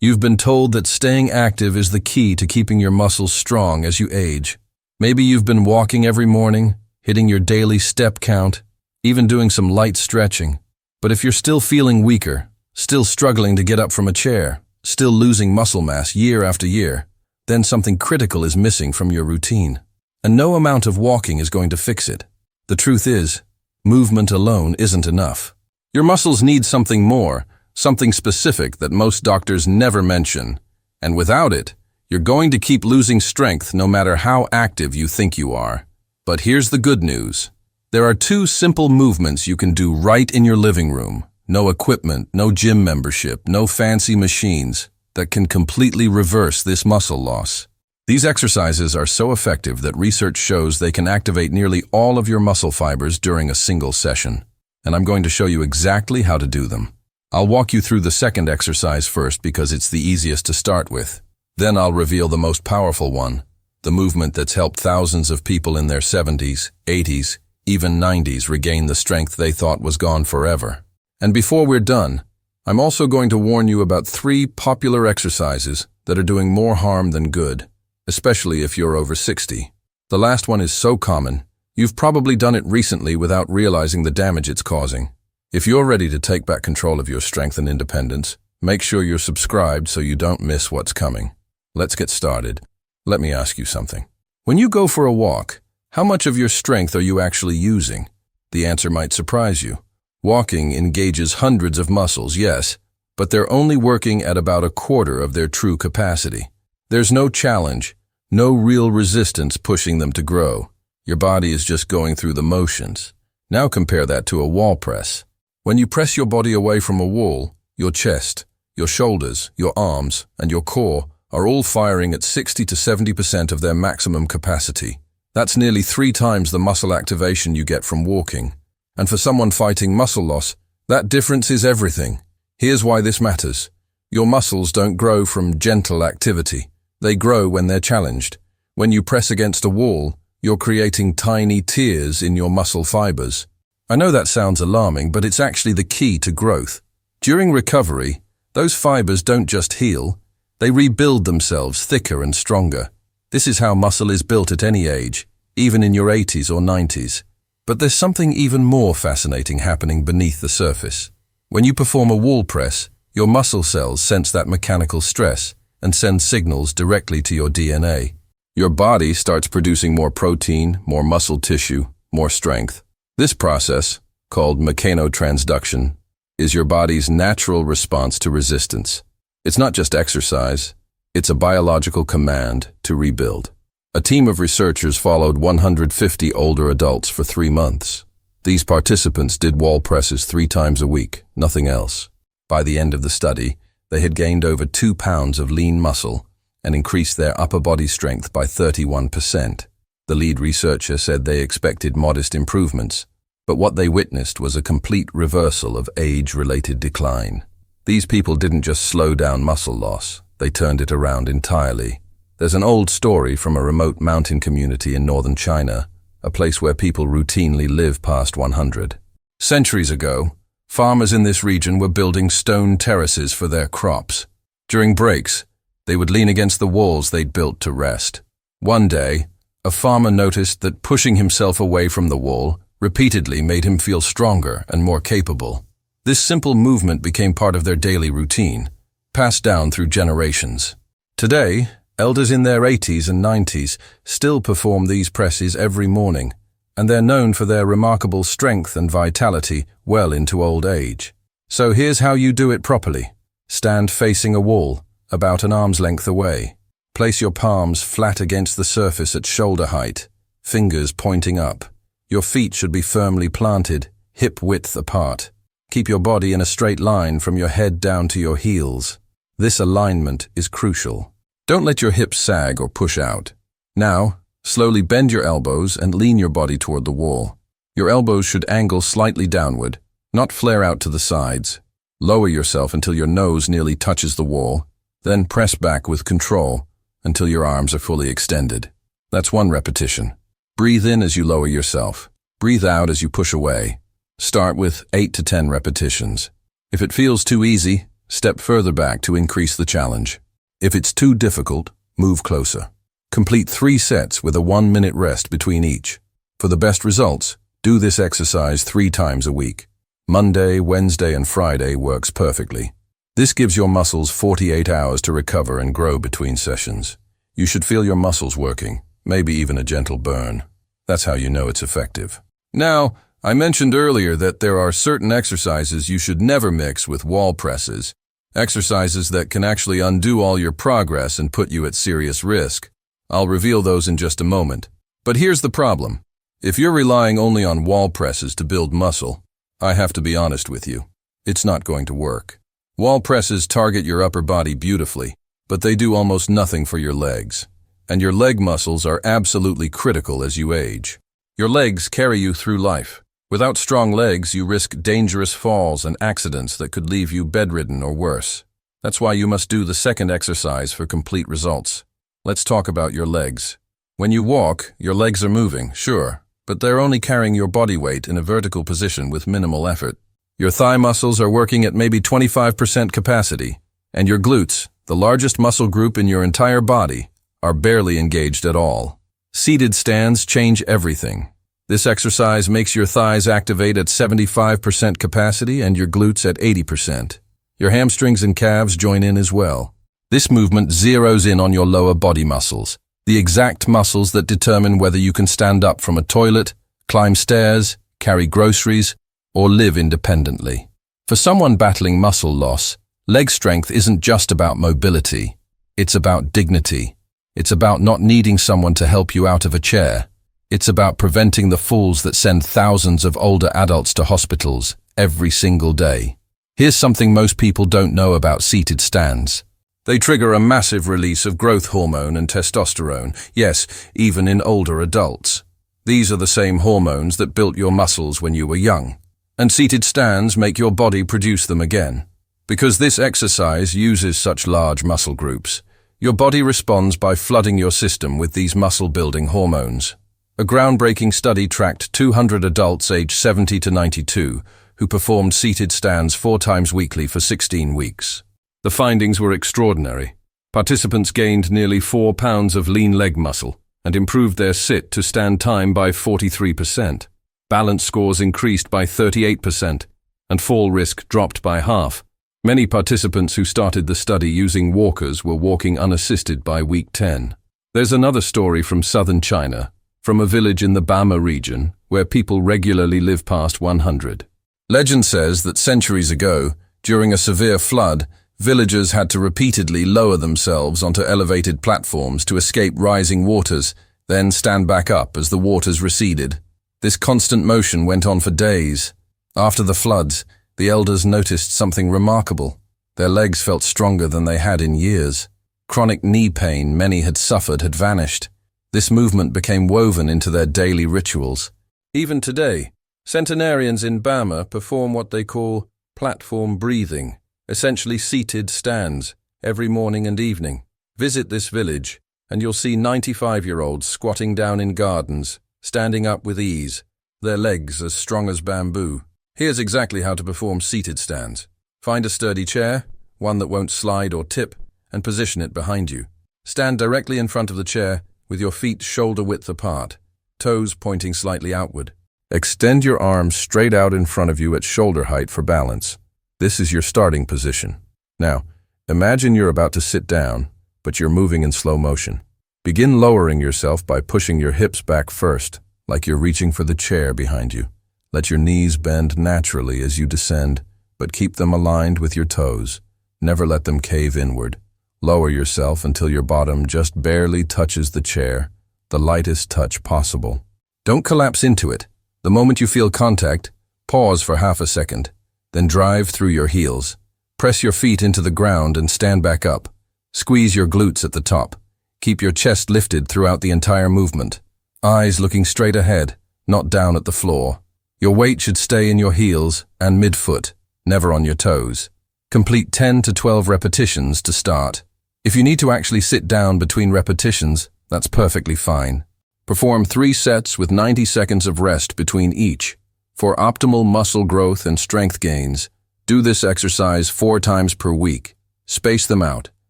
You've been told that staying active is the key to keeping your muscles strong as you age. Maybe you've been walking every morning, hitting your daily step count, even doing some light stretching. But if you're still feeling weaker, still struggling to get up from a chair, still losing muscle mass year after year, then something critical is missing from your routine. And no amount of walking is going to fix it. The truth is, movement alone isn't enough. Your muscles need something more, something specific that most doctors never mention. And without it, you're going to keep losing strength no matter how active you think you are. But here's the good news. There are 2 simple movements you can do right in your living room. No equipment, no gym membership, no fancy machines that can completely reverse this muscle loss. These exercises are so effective that research shows they can activate nearly all of your muscle fibers during a single session. And I'm going to show you exactly how to do them. I'll walk you through the second exercise first because it's the easiest to start with. Then I'll reveal the most powerful one, the movement that's helped thousands of people in their 70s, 80s, even 90s regain the strength they thought was gone forever. And before we're done, I'm also going to warn you about 3 popular exercises that are doing more harm than good, especially if you're over 60. The last one is so common, you've probably done it recently without realizing the damage it's causing. If you're ready to take back control of your strength and independence, make sure you're subscribed so you don't miss what's coming. Let's get started. Let me ask you something. When you go for a walk, how much of your strength are you actually using? The answer might surprise you. Walking engages hundreds of muscles, yes, but they're only working at about a quarter of their true capacity. There's no challenge, no real resistance pushing them to grow. Your body is just going through the motions. Now compare that to a wall press. When you press your body away from a wall, your chest, your shoulders, your arms, and your core are all firing at 60 to 70% of their maximum capacity. That's nearly 3 times the muscle activation you get from walking. And for someone fighting muscle loss, that difference is everything. Here's why this matters. Your muscles don't grow from gentle activity. They grow when they're challenged. When you press against a wall, you're creating tiny tears in your muscle fibers. I know that sounds alarming, but it's actually the key to growth. During recovery, those fibers don't just heal, they rebuild themselves thicker and stronger. This is how muscle is built at any age, even in your 80s or 90s. But there's something even more fascinating happening beneath the surface. When you perform a wall press, your muscle cells sense that mechanical stress and send signals directly to your DNA. Your body starts producing more protein, more muscle tissue, more strength. This process, called mechanotransduction, is your body's natural response to resistance. It's not just exercise, it's a biological command to rebuild. A team of researchers followed 150 older adults for 3 months. These participants did wall presses 3 times a week, nothing else. By the end of the study, they had gained over 2 pounds of lean muscle and increased their upper body strength by 31%. The lead researcher said they expected modest improvements, but what they witnessed was a complete reversal of age-related decline. These people didn't just slow down muscle loss, they turned it around entirely. There's an old story from a remote mountain community in northern China, a place where people routinely live past 100. Centuries ago, farmers in this region were building stone terraces for their crops. During breaks, they would lean against the walls they'd built to rest. One day, a farmer noticed that pushing himself away from the wall repeatedly made him feel stronger and more capable. This simple movement became part of their daily routine, passed down through generations. Today, elders in their 80s and 90s still perform these presses every morning, and they're known for their remarkable strength and vitality well into old age. So here's how you do it properly. Stand facing a wall, about an arm's length away. Place your palms flat against the surface at shoulder height, fingers pointing up. Your feet should be firmly planted, hip width apart. Keep your body in a straight line from your head down to your heels. This alignment is crucial. Don't let your hips sag or push out. Now, slowly bend your elbows and lean your body toward the wall. Your elbows should angle slightly downward, not flare out to the sides. Lower yourself until your nose nearly touches the wall, then press back with control until your arms are fully extended. That's 1 repetition. Breathe in as you lower yourself. Breathe out as you push away. Start with 8 to 10 repetitions. If it feels too easy, Step further back to increase the challenge. If it's too difficult, move closer. Complete 3 sets with a 1-minute rest between each. For the best results, do this exercise 3 times a week. Monday, Wednesday, and Friday works perfectly. This gives your muscles 48 hours to recover and grow between sessions. You should feel your muscles working, maybe even a gentle burn. That's how you know it's effective. Now, I mentioned earlier that there are certain exercises you should never mix with wall presses, exercises that can actually undo all your progress and put you at serious risk. I'll reveal those in just a moment. But here's the problem. If you're relying only on wall presses to build muscle, I have to be honest with you, it's not going to work. Wall presses target your upper body beautifully, but they do almost nothing for your legs. And your leg muscles are absolutely critical as you age. Your legs carry you through life. Without strong legs, you risk dangerous falls and accidents that could leave you bedridden or worse. That's why you must do the second exercise for complete results. Let's talk about your legs. When you walk, your legs are moving, sure, but they're only carrying your body weight in a vertical position with minimal effort. Your thigh muscles are working at maybe 25% capacity, and your glutes, the largest muscle group in your entire body, are barely engaged at all. Seated stands change everything. This exercise makes your thighs activate at 75% capacity and your glutes at 80%. Your hamstrings and calves join in as well. This movement zeroes in on your lower body muscles, the exact muscles that determine whether you can stand up from a toilet, climb stairs, carry groceries, or live independently. For someone battling muscle loss, leg strength isn't just about mobility. It's about dignity. It's about not needing someone to help you out of a chair. It's about preventing the falls that send thousands of older adults to hospitals every single day. Here's something most people don't know about seated stands. They trigger a massive release of growth hormone and testosterone, yes, even in older adults. These are the same hormones that built your muscles when you were young. And seated stands make your body produce them again. Because this exercise uses such large muscle groups, your body responds by flooding your system with these muscle-building hormones. A groundbreaking study tracked 200 adults aged 70 to 92 who performed seated stands 4 times weekly for 16 weeks. The findings were extraordinary. Participants gained nearly 4 pounds of lean leg muscle and improved their sit-to-stand time by 43%. Balance scores increased by 38%, and fall risk dropped by half. Many participants who started the study using walkers were walking unassisted by week 10. There's another story from southern China, from a village in the Bama region, where people regularly live past 100. Legend says that centuries ago, during a severe flood, villagers had to repeatedly lower themselves onto elevated platforms to escape rising waters, then stand back up as the waters receded. This constant motion went on for days. After the floods, the elders noticed something remarkable. Their legs felt stronger than they had in years. Chronic knee pain many had suffered had vanished. This movement became woven into their daily rituals. Even today, centenarians in Bama perform what they call platform breathing, essentially seated stands, every morning and evening. Visit this village, and you'll see 95-year-olds squatting down in gardens, standing up with ease, their legs as strong as bamboo. Here's exactly how to perform seated stands. Find a sturdy chair, one that won't slide or tip, and position it behind you. Stand directly in front of the chair with your feet shoulder-width apart, toes pointing slightly outward. Extend your arms straight out in front of you at shoulder height for balance. This is your starting position. Now, imagine you're about to sit down, but you're moving in slow motion. Begin lowering yourself by pushing your hips back first, like you're reaching for the chair behind you. Let your knees bend naturally as you descend, but keep them aligned with your toes. Never let them cave inward. Lower yourself until your bottom just barely touches the chair, the lightest touch possible. Don't collapse into it. The moment you feel contact, pause for half a second, then drive through your heels. Press your feet into the ground and stand back up. Squeeze your glutes at the top. Keep your chest lifted throughout the entire movement. Eyes looking straight ahead, not down at the floor. Your weight should stay in your heels and midfoot, never on your toes. Complete 10 to 12 repetitions to start. If you need to actually sit down between repetitions, that's perfectly fine. Perform 3 sets with 90 seconds of rest between each. For optimal muscle growth and strength gains, Do this exercise 4 times per week. Space them out,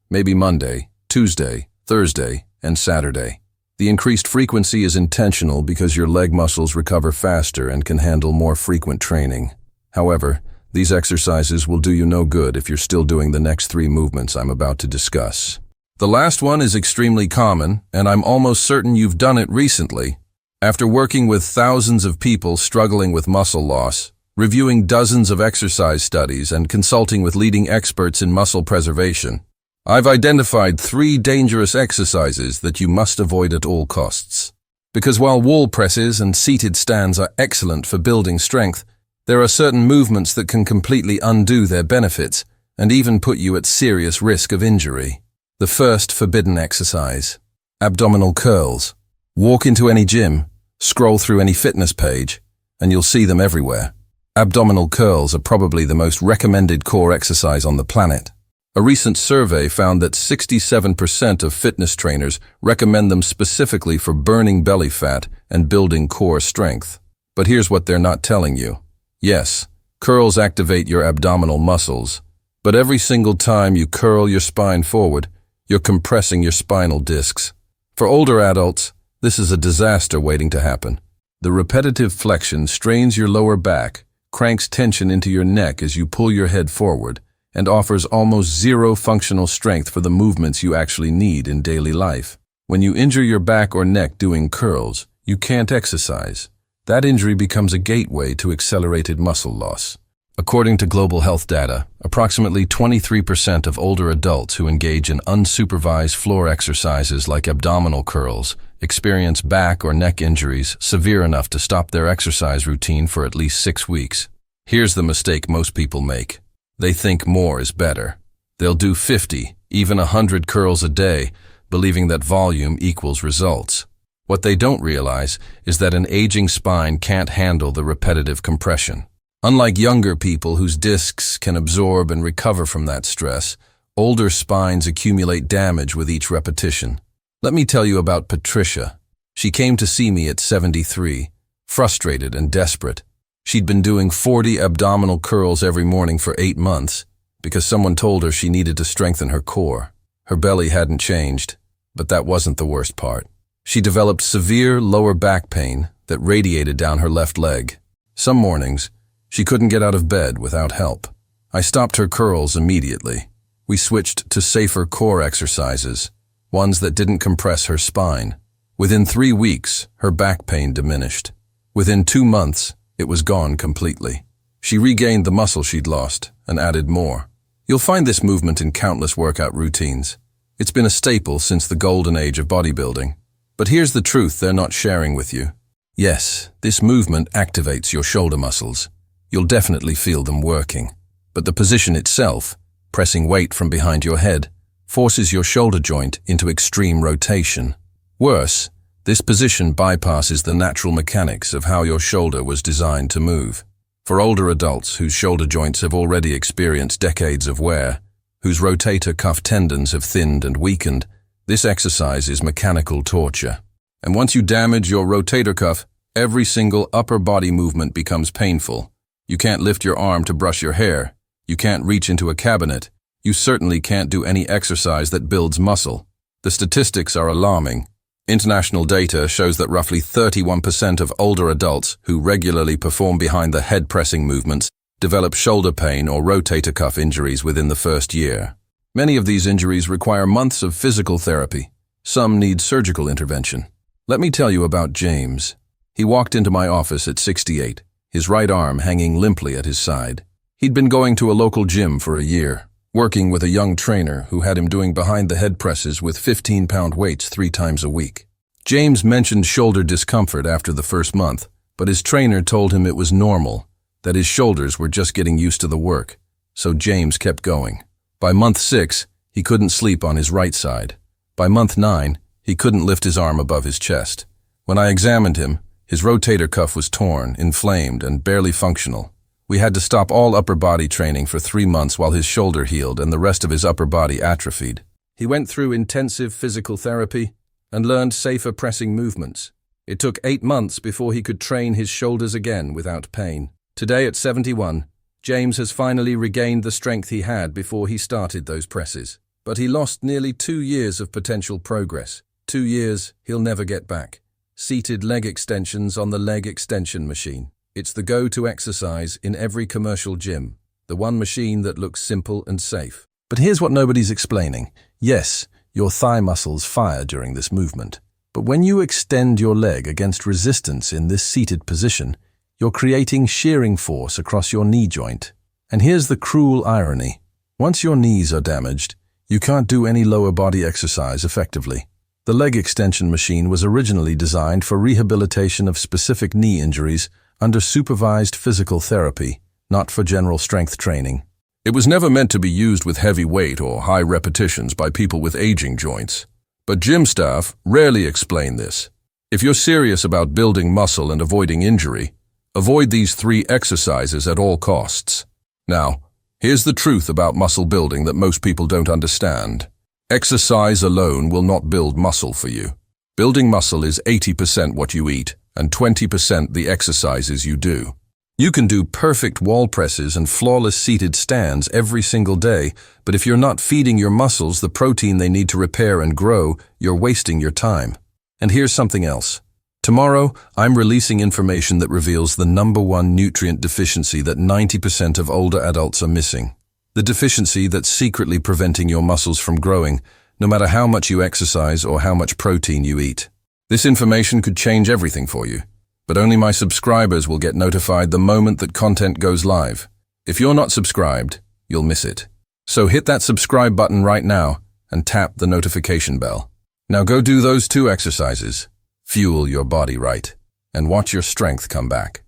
maybe Monday, Tuesday, Thursday, and Saturday. The increased frequency is intentional because your leg muscles recover faster and can handle more frequent training. However, these exercises will do you no good if you're still doing the next 3 movements I'm about to discuss. The last one is extremely common, and I'm almost certain you've done it recently. After working with thousands of people struggling with muscle loss, reviewing dozens of exercise studies, and consulting with leading experts in muscle preservation, I've identified 3 dangerous exercises that you must avoid at all costs. Because while wall presses and seated stands are excellent for building strength, there are certain movements that can completely undo their benefits and even put you at serious risk of injury. The first forbidden exercise: abdominal curls. Walk into any gym, scroll through any fitness page, and you'll see them everywhere. Abdominal curls are probably the most recommended core exercise on the planet. A recent survey found that 67% of fitness trainers recommend them specifically for burning belly fat and building core strength. But here's what they're not telling you. Yes, curls activate your abdominal muscles, but every single time you curl your spine forward, you're compressing your spinal discs. For older adults, this is a disaster waiting to happen. The repetitive flexion strains your lower back, cranks tension into your neck as you pull your head forward, and offers almost zero functional strength for the movements you actually need in daily life. When you injure your back or neck doing curls, you can't exercise. That injury becomes a gateway to accelerated muscle loss. According to global health data, approximately 23% of older adults who engage in unsupervised floor exercises like abdominal curls experience back or neck injuries severe enough to stop their exercise routine for at least 6 weeks. Here's the mistake most people make. They think more is better. They'll do 50, even 100 curls a day, believing that volume equals results. What they don't realize is that an aging spine can't handle the repetitive compression. Unlike younger people whose discs can absorb and recover from that stress, older spines accumulate damage with each repetition. Let me tell you about Patricia. She came to see me at 73, frustrated and desperate. She'd been doing 40 abdominal curls every morning for 8 months because someone told her she needed to strengthen her core. Her belly hadn't changed, but that wasn't the worst part. She developed severe lower back pain that radiated down her left leg. Some mornings, she couldn't get out of bed without help. I stopped her curls immediately. We switched to safer core exercises, ones that didn't compress her spine. Within 3 weeks, her back pain diminished. Within 2 months, it was gone completely. She regained the muscle she'd lost and added more. You'll find this movement in countless workout routines. It's been a staple since the golden age of bodybuilding. But here's the truth they're not sharing with you. Yes, this movement activates your shoulder muscles. You'll definitely feel them working. But the position itself, pressing weight from behind your head, forces your shoulder joint into extreme rotation. Worse, this position bypasses the natural mechanics of how your shoulder was designed to move. For older adults whose shoulder joints have already experienced decades of wear, whose rotator cuff tendons have thinned and weakened, this exercise is mechanical torture. And once you damage your rotator cuff, every single upper body movement becomes painful. You can't lift your arm to brush your hair. You can't reach into a cabinet. You certainly can't do any exercise that builds muscle. The statistics are alarming. International data shows that roughly 31% of older adults who regularly perform behind the head pressing movements develop shoulder pain or rotator cuff injuries within the first year. Many of these injuries require months of physical therapy. Some need surgical intervention. Let me tell you about James. He walked into my office at 68, his right arm hanging limply at his side. He'd been going to a local gym for a year, working with a young trainer who had him doing behind-the-head presses with 15-pound weights 3 times a week. James mentioned shoulder discomfort after the first month, but his trainer told him it was normal, that his shoulders were just getting used to the work. So James kept going. By month 6, he couldn't sleep on his right side. By month 9, he couldn't lift his arm above his chest. When I examined him, his rotator cuff was torn, inflamed, and barely functional. We had to stop all upper body training for 3 months while his shoulder healed and the rest of his upper body atrophied. He went through intensive physical therapy and learned safer pressing movements. It took 8 months before he could train his shoulders again without pain. Today at 71, James has finally regained the strength he had before he started those presses. But he lost nearly 2 years of potential progress. 2 years he'll never get back. Seated leg extensions on the leg extension machine. It's the go-to exercise in every commercial gym. The one machine that looks simple and safe. But here's what nobody's explaining. Yes, your thigh muscles fire during this movement. But when you extend your leg against resistance in this seated position, you're creating shearing force across your knee joint. And here's the cruel irony. Once your knees are damaged, you can't do any lower body exercise effectively. The leg extension machine was originally designed for rehabilitation of specific knee injuries under supervised physical therapy, not for general strength training. It was never meant to be used with heavy weight or high repetitions by people with aging joints. But gym staff rarely explain this. If you're serious about building muscle and avoiding injury, avoid these 3 exercises at all costs. Now, here's the truth about muscle building that most people don't understand. Exercise alone will not build muscle for you. Building muscle is 80% what you eat and 20% the exercises you do. You can do perfect wall presses and flawless seated stands every single day, but if you're not feeding your muscles the protein they need to repair and grow, you're wasting your time. And here's something else. Tomorrow, I'm releasing information that reveals the #1 nutrient deficiency that 90% of older adults are missing. The deficiency that's secretly preventing your muscles from growing, no matter how much you exercise or how much protein you eat. This information could change everything for you, but only my subscribers will get notified the moment that content goes live. If you're not subscribed, you'll miss it. So hit that subscribe button right now and tap the notification bell. Now go do those 2 exercises, fuel your body right, and watch your strength come back.